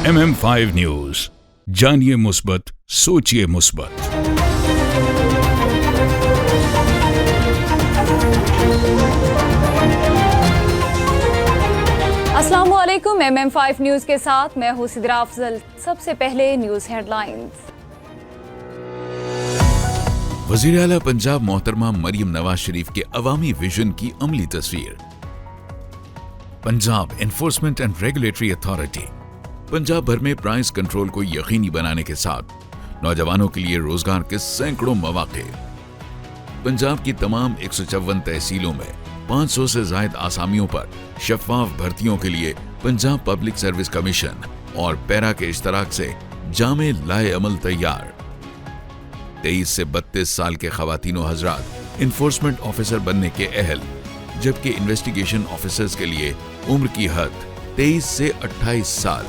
MM5 news, जानिए मुस्बत, सोचिए मुस्बत। अस्सलामुअलैकुम। MM5 न्यूज के साथ मैं हूं सिद्रा अफजल। सबसे पहले न्यूज हेडलाइंस। वज़ीर आला पंजाब मोहतरमा मरियम नवाज शरीफ के अवामी विजन की अमली तस्वीर। Punjab enforcement and regulatory authority Punjab भर में प्राइस कंट्रोल को यकीनी बनाने के साथ नौजवानों के लिए रोजगार के सैकड़ों मौके। पंजाब की तमाम 154 तहसीलों में 500 से ज्यादा आसामियों पर शफाफ भर्तियों के लिए पंजाब पब्लिक सर्विस कमीशन और पैरा के इश्तराक से जामे लाए अमल तैयार। 23 से 32 साल के खवातीनो हजरात इन्फोर्समेंट ऑफिसर बनने के अहल, जबकि इन्वेस्टिगेशन ऑफिसर्स के लिए उम्र की हद 23 से 28 साल।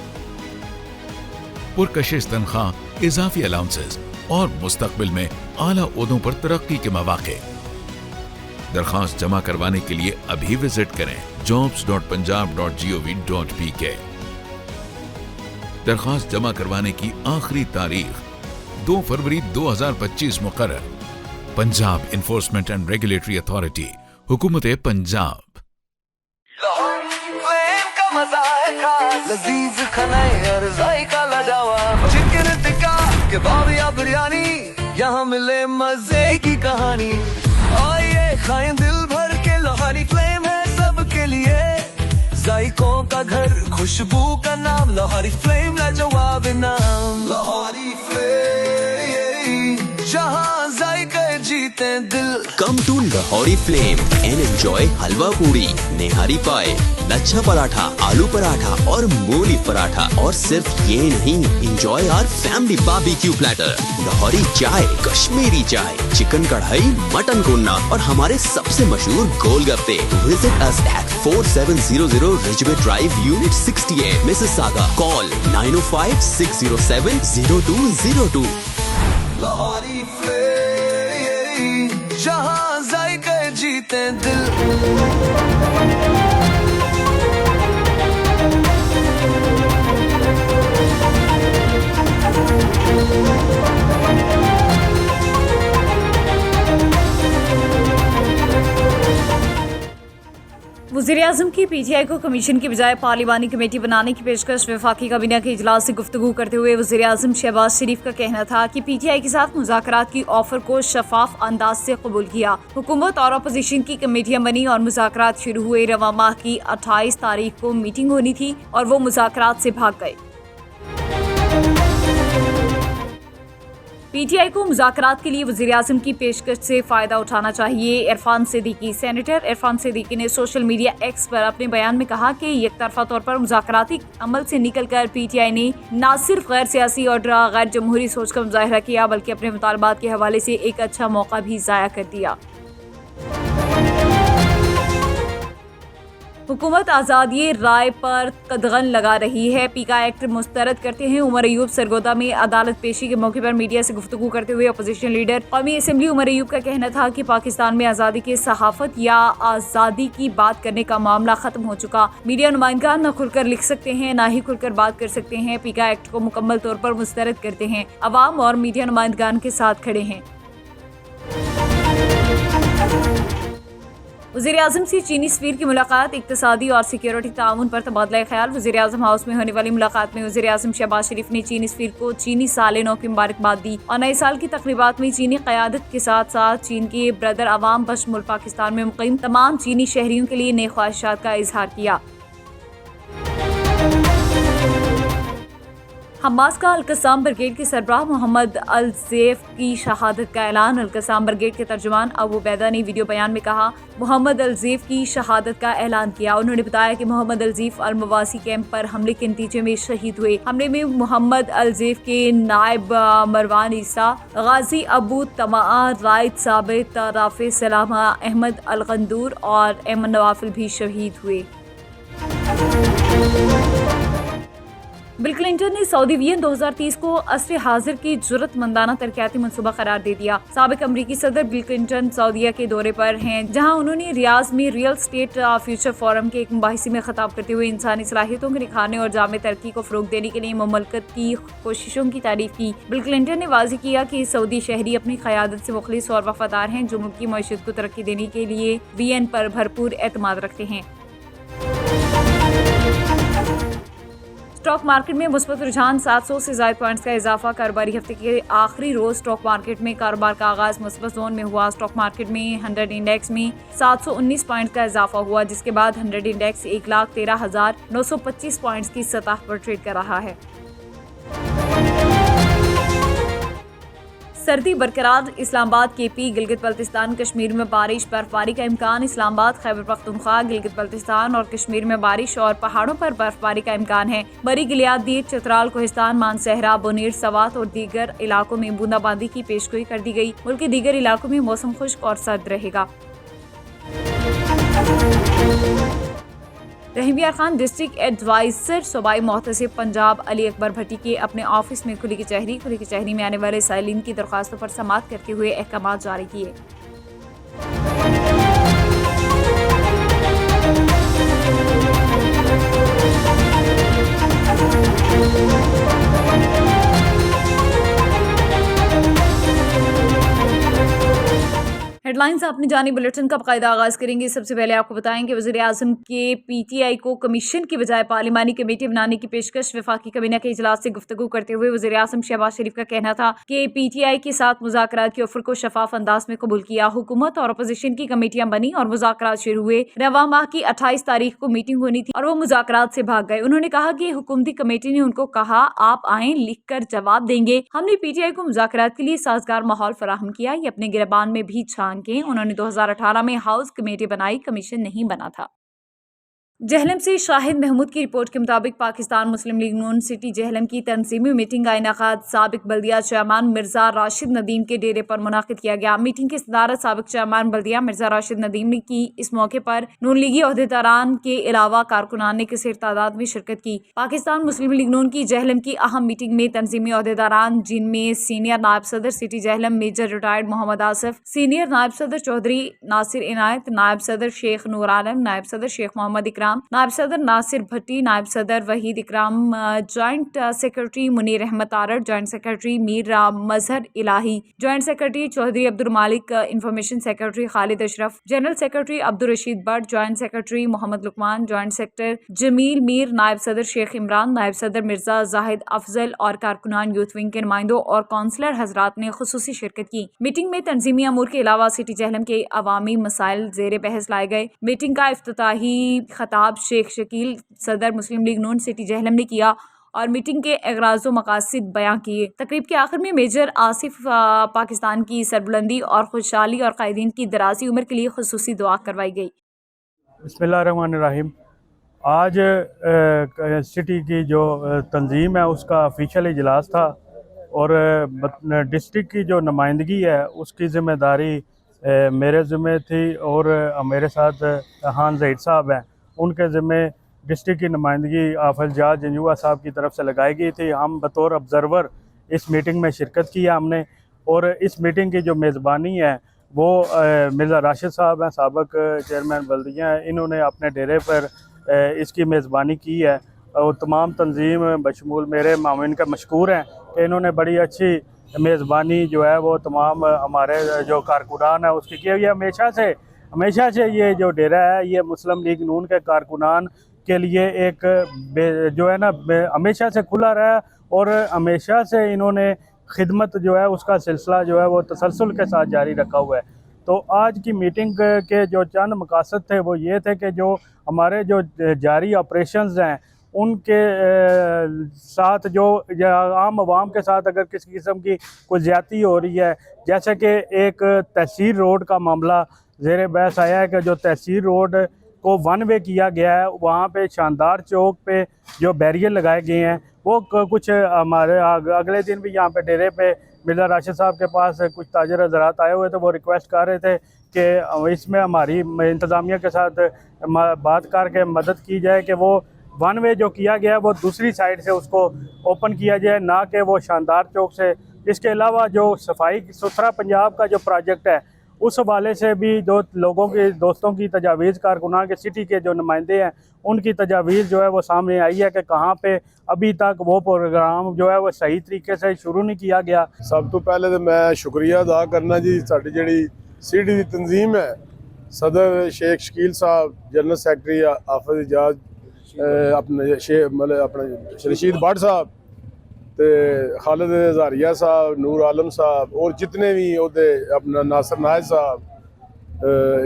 पुरकशिश तनख्वाह, इजाफी अलाउंसेस और मुस्तकबिल में आला ओहदों पर तरक्की के मौके। दरखास्त जमा करवाने के लिए अभी विजिट करें jobs.punjab.gov.pk। दरखास्त जमा करवाने की आखिरी तारीख 2 फरवरी 2025 मुकर्रर। Punjab enforcement and regulatory authority, हुकूमत पंजाब। मजा है खास, लजीज खाना और जायका लाजवाब, चिकन टिक्का कबाब या बिरयानी, यहाँ मिले मजे की कहानी। आइए खाएं दिल भर के, लोहारी फ्लेम है सबके लिए, जायकों का घर, खुशबू का नाम, लोहारी फ्लेम लाजवाब नाम। लोहारी फ्लेम, जहाँ जायके जीते दिल। Come to Lahori Flame and enjoy हलवा पूरी, नेहारी पाए, लच्छा पराठा, आलू पराठा और मूली पराठा। और सिर्फ ये नहीं, enjoy our family barbecue platter, Lahori चाय, कश्मीरी चाय, चिकन कढ़ाई, मटन कोन्ना और हमारे सबसे मशहूर गोलगप्पे। Visit us at 4700 Ridgeway Drive, Unit 68, Mississauga. Call 905-607-0202. Lahori flame, जहाँ जायके जीते दिल। वज़ीर-ए-आज़म की PTI को कमीशन की बजाय पार्लिमानी कमेटी बनाने की पेशकश। वफाकी काबीना के इजलास से गुफ्तगू करते हुए वज़ीर-ए-आज़म शहबाज शरीफ का कहना था कि PTI के साथ मुज़ाकरात की ऑफर को शफाफ अंदाज से कबूल किया। हुकूमत और अपोजिशन की कमेटियां बनी और मुज़ाकरात शुरू हुए। रवां माह की 28 तारीख को मीटिंग होनी थी और वो मुज़ाकरात से भाग गए। PTI को मुज़ाकरात के लिए वज़ीर-ए-आज़म की पेशकश से फ़ायदा उठाना चाहिए। इरफान सिद्दीकी, सेनेटर इरफान सिद्दीकी ने सोशल मीडिया एक्स पर अपने बयान में कहा कि यकतरफा तौर पर मुज़ाकराती अमल से निकलकर PTI ने न सिर्फ गैर सियासी और गैर जमहूरी सोच का मुजाहिरा किया, बल्कि अपने मुतालबात के हवाले से एक अच्छा मौका भी ज़ाया कर दिया। हुकूमत आज़ादी राय पर कदगन लगा रही है। पीका एक्ट मुस्तरद करते हैं। उमर अयूब सरगोदा में अदालत पेशी के मौके पर मीडिया से गुफ्तगू करते हुए अपोजिशन लीडर कौमी असम्बली उमर अयूब का कहना था कि पाकिस्तान में आज़ादी की सहाफत या आज़ादी की बात करने का मामला ख़त्म हो चुका। मीडिया नुमाइंदगान न खुलकर लिख सकते हैं, न ही खुलकर बात कर सकते हैं। पीका एक्ट को मुकम्मल तौर पर मुस्तरद करते हैं। अवाम और मीडिया नुमाइंदगान के साथ खड़े हैं। वज़ीर-ए-आज़म से चीनी सफ़ीर की मुलाकात। इक़्तिसादी और सिक्योरिटी ताउन पर तबादला ख्याल। वज़ीर-ए-आज़म हाउस में होने वाली मुलाकात में वज़ीर-ए-आज़म शहबाज शरीफ ने चीनी सफ़ीर को चीनी साल नौ की मुबारकबाद दी और नए साल की तक़रीबात में चीनी क़यादत के साथ साथ चीन के ब्रदर अवाम बशमुल पाकिस्तान में मुक़ीम तमाम चीनी शहरियों के लिए नेक ख्वाहिशात का इजहार किया। हमास का अल-कस्साम ब्रिगेड के सरबराह मोहम्मद अल-ज़ैफ़ की शहादत का ऐलान। अल-कस्साम ब्रिगेड के तर्जुमान अबू उबैदा ने वीडियो बयान में कहा, मोहम्मद अल-ज़ैफ़ की शहादत का ऐलान किया। उन्होंने बताया कि मोहम्मद अल-ज़ैफ़ अल-मवासी कैंप पर हमले के नतीजे में शहीद हुए। हमले में मोहम्मद अल-ज़ैफ़ के नायब मरवान ईसा, गाजी अबू तमाआ, रायद साबित, राफे सलामा, अहमद अल-गंदूर और अहमद नवाफिल भी शहीद हुए। बिल क्लिंटन ने सऊदी वियन 2030 को असर हाजिर की जुर्रतमंदाना तरक्याती मनसूबा करार दे दिया। साबिक अमरीकी सदर बिल क्लिंटन सऊदीया के दौरे पर हैं, जहां उन्होंने रियाज में रियल स्टेट फ्यूचर फोरम के एक मुबाहिसे में खिताब करते हुए इंसानी सलाहियतों को निखारने और जामे तरक्की को फरोग देने के लिए मुमलकत की कोशिशों की तारीफ की। बिल क्लिंटन ने वाज़ेह किया कि सऊदी शहरी अपनी क़यादत से मुखलिस और वफादार हैं, जो मुल्क की मईशत को तरक्की देने के लिए वियन पर भरपूर एतमाद रखते हैं। स्टॉक मार्केट में मुस्बत रुझान, 700 से ज़ायद पॉइंट्स का इजाफा। कारोबारी हफ्ते के आखिरी रोज स्टॉक मार्केट में कारोबार का आगाज मुस्बत जोन में हुआ। स्टॉक मार्केट में 100 इंडेक्स में 719 पॉइंट का इजाफा हुआ, जिसके बाद 100 इंडेक्स 1,13,925 पॉइंट्स की सतह पर ट्रेड कर रहा है। सर्दी बरकरार, इस्लामाबाद, केपी, गिलगित बल्तिस्तान, कश्मीर में बारिश, बर्फबारी का इम्कान। इस्लामाबाद, खैबर पख्तूनख्वा, गिलगित बल्तिस्तान और कश्मीर में बारिश और पहाड़ों पर बर्फबारी का इम्कान है। बरी गिलियाद, दीर, चतराल, कोहिस्तान, मानसहरा, बुनीर, सवात और दीगर इलाकों में बूंदाबांदी की पेशगोई कर दी गई। मुल्क के दीगर इलाकों में मौसम खुश्क और सर्द रहेगा। रहीम यार खान, डिस्ट्रिक्ट एडवाइजर सूबाई मोहतसिब पंजाब अली अकबर भट्टी के अपने ऑफिस में खुली कचहरी में आने वाले साइलिन की दरख्वास्तों पर समाअत करते हुए अहकाम जारी किए। हेडलाइंस अपनी जानी बुलेटिन का बाकायदा आगाज करेंगे। सबसे पहले आपको बताएं कि वज़ीर आज़म के PTI को कमीशन की बजाय पार्लिमानी कमेटी बनाने की पेशकश। वफाकी काबीना के इजलास से गुफ्तगू करते हुए वज़ीर आज़म शहबाज शरीफ का कहना था कि PTI के साथ मुज़ाकरात के ऑफर को शफाफ अंदाज में कबूल किया। हुकूमत और अपोजिशन की कमेटियां बनी और मुज़ाकरात शुरू हुए। रवा माह की 28 तारीख को मीटिंग होनी थी और वो मुज़ाकरात से भाग गए। उन्होंने कहा कि हुकूमती कमेटी ने उनको कहा आप आएं, लिख कर जवाब देंगे। हमने PTI को मुज़ाकरात के लिए साजगार माहौल फराहम किया। ये अपने गिरबान में भी छान के उन्होंने 2018 में हाउस कमेटी बनाई, कमीशन नहीं बना था। जहलम से शाहिद महमूद की रिपोर्ट के मुताबिक पाकिस्तान मुस्लिम लीग नून सिटी जहलम की तंजीमी मीटिंग का इनेकाद साबिक बल्दिया चेयरमैन मिर्जा राशिद नदीम के डेरे पर मुनाकिद किया गया। मीटिंग की सदारत साबिक चेयरमैन बल्दिया मिर्जा राशिद नदीम ने की। इस मौके पर नून लीगी ओहदेदारान के अलावा कारकुनान ने किसी तादाद में शिरकत की। पाकिस्तान मुस्लिम लीग नून की जहलम की अहम मीटिंग में तंजीमी ओहदेदारान, जिनमें सीनियर नायब सदर city Jhelum major retired Mohammad Asif, senior नायब सदर चौधरी नासिर इनायत, नायब सदर शेख नूर आलम, नायब सदर शेख मोहम्मद इकराम, नायब सदर नासिर भट्टी, नायब सदर Waheed Ikram, joint secretary Munir Ahmed Tarar, joint secretary Mir Mazhar Ilahi, joint secretary Chaudhry Abdul Malik, information secretary Khalid Ashraf, general secretary Abdul Rashid Bhatt, joint secretary Mohammad Luqman, joint secretary Jamil Mir, नायब सदर शेख इमरान, नायब सदर मिर्जा जाहिद अफजल और कारकुनान यूथ विंग के नुमाइंदों और काउंसलर हजरात ने खुसूसी शिरकत की। मीटिंग में तंजीमी अमूर के अलावा सिटी जहलम के अवामी मसाइल जेर बहस लाए गए। मीटिंग का इफ्तिताही खताब शेख शकील सदर मुस्लिम लीग नून सिटी जहलम ने किया और मीटिंग के अगराज़ो मकासद बयां किए। तकरीब के आखिर में मेजर आसिफ पाकिस्तान की सरबुलंदी और खुशहाली और कायदीन की दराजी उम्र के लिए खुसूसी दुआ करवाई गई। बिस्मिल्लाहिर्रहमानिर्रहीम। आज सिटी की जो तंजीम है उसका ऑफिशियल इजलास था और डिस्ट्रिक्ट की जो नुमाइंदगी है उसकी ज़िम्मेदारी मेरे ज़िम्मे थी और मेरे साथ हान ज़हीर साहब हैं, उनके ज़िम्मे डिस्ट्रिक्ट की नुमाइंदगी हाफ़िज़ जाज जंजुआ साहब की तरफ से लगाई गई थी। हम बतौर ऑब्ज़र्वर इस मीटिंग में शिरकत किया हमने और इस मीटिंग की जो मेज़बानी है वो मिर्ज़ा राशिद साहब हैं, साबिक़ चेयरमैन बल्दिया हैं। इन्होंने अपने डेरे पर इसकी मेज़बानी की है और तमाम तंजीम बशमूल मेरे मामिन का मशकूर हैं कि इन्होंने बड़ी अच्छी मेज़बानी जो है वो तमाम हमारे जो कारकुनान है उसकी की। ये हमेशा से ये जो डेरा है ये मुस्लिम लीग नून के कारकुनान के लिए एक जो है ना हमेशा से खुला रहा और हमेशा से इन्होंने खिदमत जो है उसका सिलसिला जो है वो तसलसल के साथ जारी रखा हुआ है। तो आज की मीटिंग के जो चंद मकासद थे वो ये थे कि जो हमारे जो जारी ऑपरेशंस हैं उनके साथ जो आम आवाम के साथ अगर किसी किस्म की कोई ज़्यादती हो रही है, जैसे कि एक तहसील रोड का मामला ज़ेर बहस आया है कि जो तहसील रोड को वन वे किया गया है वहाँ पे शानदार चौक पे जो बैरियर लगाए गए हैं वो कुछ हमारे अगले दिन भी यहाँ पे डेरे पे मिर्ज़ा राशिद साहब के पास कुछ ताजर हज़रात आए हुए थे। वो रिक्वेस्ट कर रहे थे कि इसमें हमारी इंतज़ामिया के साथ बात करके मदद की जाए कि वो वन वे जो किया गया है वो दूसरी साइड से उसको ओपन किया जाए, ना कि वो शानदार चौक से। इसके अलावा जो सफाई सुथरा पंजाब का जो प्रोजेक्ट है उस हवाले से भी जो लोगों के दोस्तों की तजावीज़, कारकुनान के सिटी के जो नुमाइंदे हैं उनकी तजावीज़ जो है वो सामने आई है कि कहाँ पे अभी तक वो प्रोग्राम जो है वो सही तरीके से शुरू नहीं किया गया। सब तो पहले तो मैं शुक्रिया अदा करना जी साड़ी जी सिटी की तंजीम है, सदर शेख शकील साहब, जनरल सैकटरी हाफिज इजाज अपने मतलब अपने रशीद भट्ट साहब, तो खालिद हजारिया साहब, नूर आलम साहब और जितने भी उहदे अपना नासिर नायद साहब,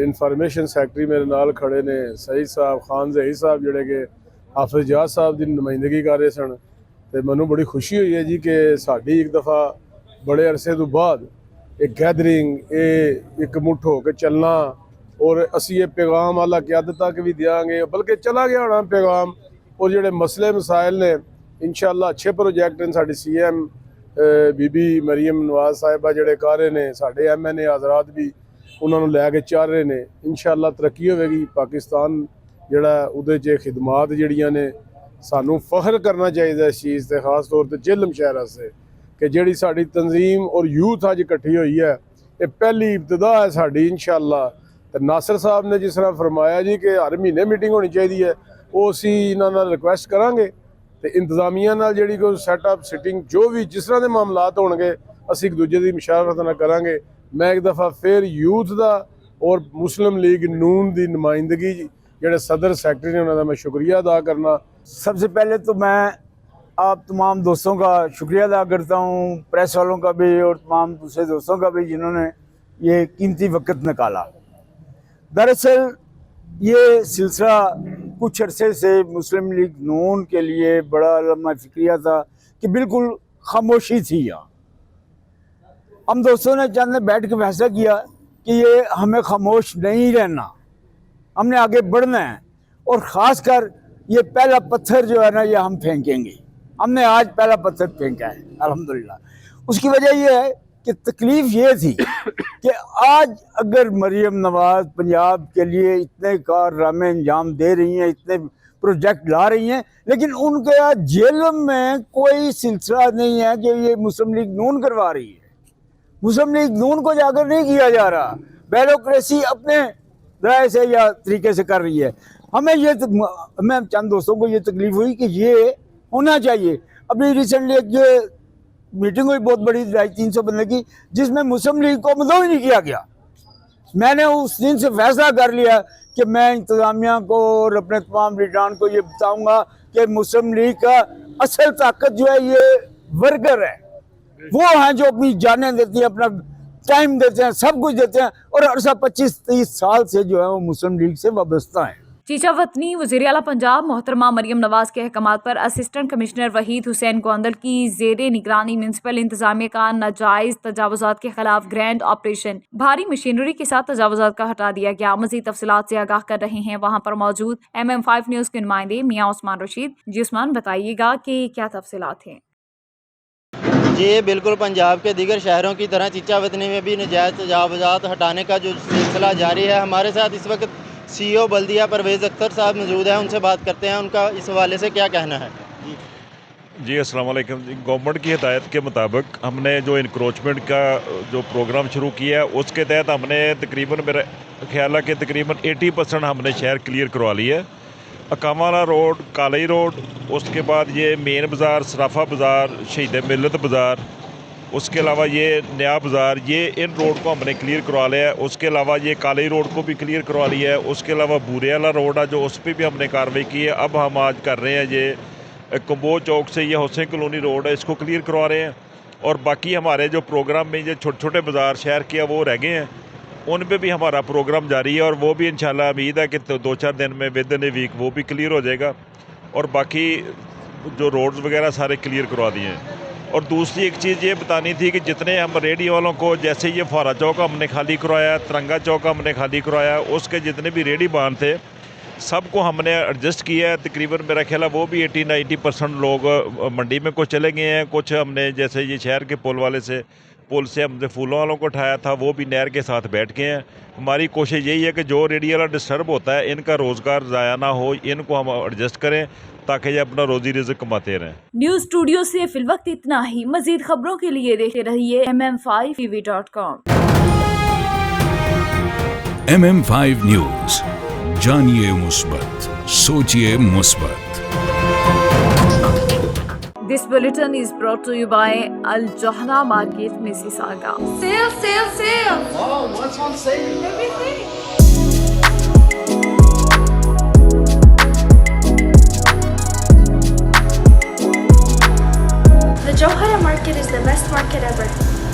इंफॉर्मेशन सैकटरी मेरे नाल खड़े ने, सईद साहब, खान जही साहब जिहड़े कि हाफिज इजाज साहब की नुमाइंदगी कर रहे सन। तो मैनू बड़ी खुशी हुई है जी कि साडी एक दफ़ा बड़े अरसे तो बाद एक गैदरिंग, एक मुठ हो के चलना और असी ये पैगाम आला क़यादत तक भी देंगे, बल्कि चला गया होना पैगाम। और जिहड़े मसले मसाइल ने इंशाअल्लाह अच्छे प्रोजेक्ट हैं, साडी CM बीबी मरीम नवाज साहिबा जिहड़े कर रहे ने, साडे MNA हजरात भी उन्होंने लैके चल रहे ने। इंशाअल्लाह तरक्की होगी। पाकिस्तान जिहड़ा उहदे च खिदमात जिहड़ियां ने सानू फख्र करना चाहिए इस चीज़ से, खास तौर पर जिलम शहर से कि जिहड़ी साडी तंजीम और यूथ अज इकट्ठी हुई है, ये पहली इब्तदा है साडी इंशाअल्लाह। तो नासिर साहब ने जिस तरह फरमाया जी कि हर महीने मीटिंग होनी चाहिए है, वो असी इन्हां नाल रिक्वेस्ट करांगे तो इंतजामिया नाल जिहड़ी कोई सैटअप सिटिंग जो भी जिस तरह के मामलात होणगे असी एक दूजे की मुशावरत नाल करांगे। मैं एक दफ़ा फिर यूथ का और मुस्लिम लीग नून की नुमाइंदगी जिहड़े सदर सैकटरी ने उन्होंने मैं शुक्रिया अदा करना। सबसे पहले तो मैं आप तमाम दोस्तों का शुक्रिया अदा करता हूँ, प्रेस वालों का भी और तमाम दूसरे दोस्तों का भी जिन्होंने ये कीमती वक्त निकाला। दरअसल ये सिलसिला कुछ अरसे से मुस्लिम लीग नून के लिए बड़ा लम्हा फिक्रिया था कि बिल्कुल खामोशी थी यहाँ। हम दोस्तों ने चंद बैठ के फैसला किया कि ये हमें खामोश नहीं रहना, हमने आगे बढ़ना है और ख़ासकर ये पहला पत्थर जो है ना ये हम फेंकेंगे। हमने आज पहला पत्थर फेंका है अल्हम्दुलिल्लाह। उसकी वजह ये है कि तकलीफ़ ये थी कि आज अगर मरीम नवाज पंजाब के लिए इतने कारनामे अंजाम दे रही हैं, इतने प्रोजेक्ट ला रही हैं, लेकिन उनके जेल में कोई सिलसिला नहीं है कि ये मुस्लिम लीग नून करवा रही है। मुस्लिम लीग नून को जाकर नहीं किया जा रहा, ब्यूरोक्रेसी अपने राय से या तरीके से कर रही है। हमें चंद दोस्तों को ये तकलीफ हुई कि ये होना चाहिए। अभी रिसेंटली एक मीटिंग हुई बहुत बड़ी 300 बंदे की, जिसमें मुस्लिम लीग को मदऊ ही नहीं किया गया। मैंने उस दिन से फैसला कर लिया कि मैं इंतज़ामिया को और अपने तमाम लीडरान को ये बताऊंगा कि मुस्लिम लीग का असल ताकत जो है ये वर्कर है, वो हैं जो अपनी जानें देती हैं, अपना टाइम देते हैं, सब कुछ देते हैं और अरसा 25-30 साल से जो है वो मुस्लिम लीग से वाबस्ता है। चीचा वतनी वज़ीर आला पंजाब मोहतरमा मरीम नवाज के अहकामात पर असिस्टेंट कमिश्नर वहीद हुसैन गोंदल की ज़ेरे निगरानी म्यूनसिपल इंतजामिया का नाजायज़ तजावुज़ात के खिलाफ ग्रैंड ऑपरेशन भारी मशीनरी के साथ तजावुज़ात का हटा दिया गया। मज़ीद तफसीलात से आगाह कर रहे हैं वहाँ पर मौजूद MM5 न्यूज़ के नुमाइंदे मियाँ उस्मान रशीद। जी उस्मान, बताइएगा कि क्या तफसीलात हैं। जी बिल्कुल, पंजाब के दीगर शहरों की तरह चीचा वतनी में भी नजायज़ तजावुज़ात हटाने का जो सिलसिला जारी है। हमारे साथ इस वक्त CEO बल्दिया परवेज़ अख्तर साहब मौजूद हैं, उनसे बात करते हैं उनका इस हवाले से क्या कहना है। जी अस्सलाम वालेकुम। गवर्नमेंट की हिदायत के मुताबिक हमने जो इंक्रोचमेंट का जो प्रोग्राम शुरू किया है उसके तहत हमने तकरीबन, मेरा ख्याल है कि तकरीबन 80% हमने शहर क्लियर करवा लिया है। अकामाला रोड, कालई रोड, उसके बाद ये मेन बाज़ार, सराफा बाज़ार, शहीद मिलत बाज़ार, उसके अलावा ये नया बाज़ार, ये इन रोड को हमने क्लियर करवा लिया है। उसके अलावा ये कालई रोड को भी क्लियर करवा लिया है। उसके अलावा बूरे वाला रोड है जो उस पर भी हमने कार्रवाई की है। अब हम आज कर रहे हैं ये कंबोज चौक से ये हुसैन कॉलोनी रोड है, इसको क्लियर करवा रहे हैं। और बाकी हमारे जो प्रोग्राम में जो छोटे छोटे बाज़ार शहर के वो रह गए हैं, उन पे भी हमारा प्रोग्राम जारी है और वो भी इंशाल्लाह उम्मीद है कि 2-4 दिन में विद इन ए वीक वो भी क्लियर हो जाएगा। और बाकी जो रोड्स वगैरह सारे क्लियर करवा दिए हैं। और दूसरी एक चीज़ ये बतानी थी कि जितने हम रेडी वालों को, जैसे ये फुहारा चौक हमने खाली करवाया, तिरंगा चौक हमने खाली करवाया, उसके जितने भी रेडी बांध थे सबको हमने एडजस्ट किया है। तकरीबन मेरा ख्याल है वो भी 80-90% लोग मंडी में कुछ चले गए हैं। कुछ हमने जैसे ये शहर के पुल से हमने फूलों वालों को उठाया था, वो भी नहर के साथ बैठ गए हैं। हमारी कोशिश यही है कि जो रेडी वाला डिस्टर्ब होता है इनका रोज़गार ज़ाया ना हो, इनको हम एडजस्ट करें ताकि ये अपना रोजी रिज़्क कमाते रहें। न्यूज स्टूडियो से फिलवक्त इतना ही। मजीद खबरों के लिए देखते रहिए mm5tv.com। MM5 न्यूज, जानिए मुस्बत, सोचिए मुस्बत। This bulletin is brought to you by Al Johna Market, Mississauga. Sale! Oh, what's on sale? Everything. The Johara market is the best market ever.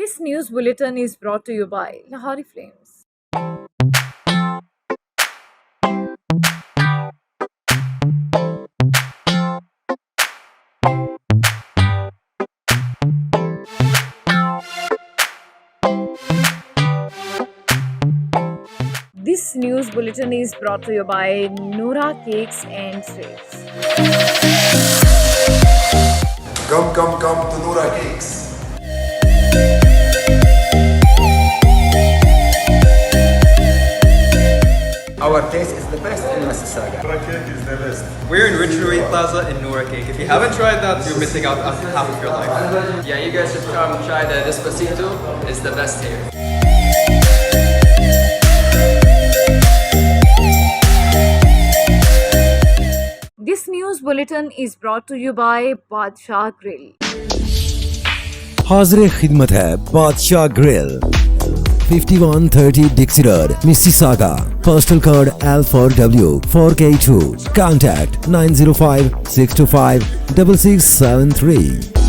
This news bulletin is brought to you by Lahori Flames. This news bulletin is brought to you by Noora Cakes and Sweets. Come to Noora Cakes. Our taste is the best in Mississauga. Noora Cake is the best. We're in Ridgeway Plaza in Noora Cake. If you haven't tried that, you're missing out on half of your life. Yeah, you guys should come try the Despacito. It's the best here. This news bulletin is brought to you by Badshah Grill. हाज़िर खिदमत है बादशाह grill, 5130 Dixie Road, Mississauga. Postal code L4W 4K2. Contact 905 625 6673.